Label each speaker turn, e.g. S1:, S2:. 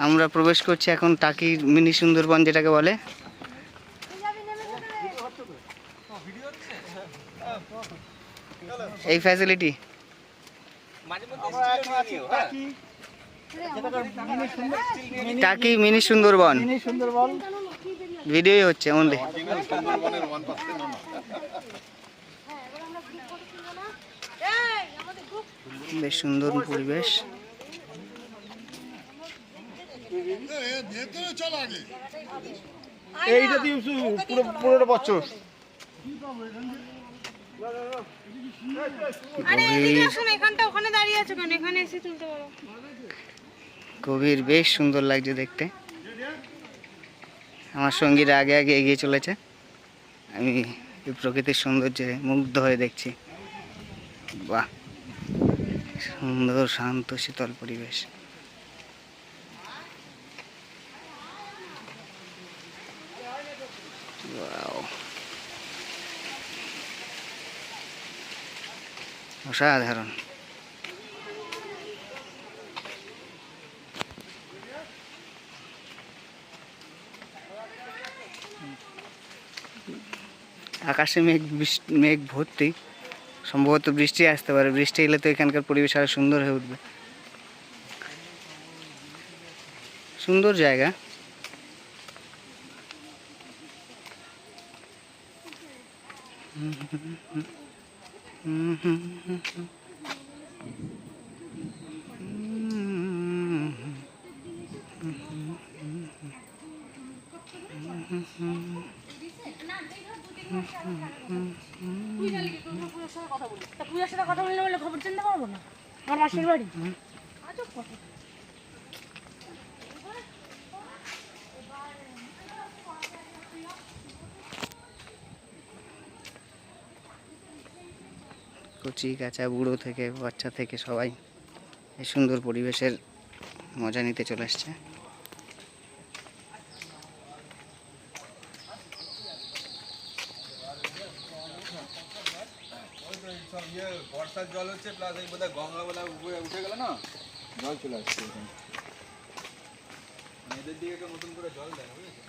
S1: আমরা প্রবেশ করছি এখন টাকি মিনি সুন্দরবন যেটাকে বলে। এই ফ্যাসিলিটি টাকি মিনি সুন্দরবন ভিডিওই হচ্ছে অনলি। বেশ সুন্দর পরিবেশ।
S2: এইটা দিয়ে পুরো বছর
S1: গভীর বেশ সুন্দর লাগছে দেখতে। আমার সঙ্গীরা আগে আগে এগিয়ে চলেছে, আমি এই প্রকৃতির সৌন্দর্যে মুগ্ধ হয়ে দেখছি। বাহ, সুন্দর শান্ত শীতল পরিবেশ। অসাধারণ। আকাশে মেঘ ভর্তি, সম্ভবত বৃষ্টি আসতে পারে। বৃষ্টি এলে তো এখানকার পরিবেশ আরো সুন্দর হয়ে উঠবে। সুন্দর জায়গা। কচি কাঁচা বুড়ো থেকে বাচ্চা থেকে সবাই এই সুন্দর পরিবেশের মজা নিতে চলে আসছে।
S2: বর্ষার জল হচ্ছে, প্লাস এই বোধহয় গঙ্গা বলা উঠে গেল না, জল চলে আসছে এদের দিকে নতুন করে জল দেয়, বুঝেছো?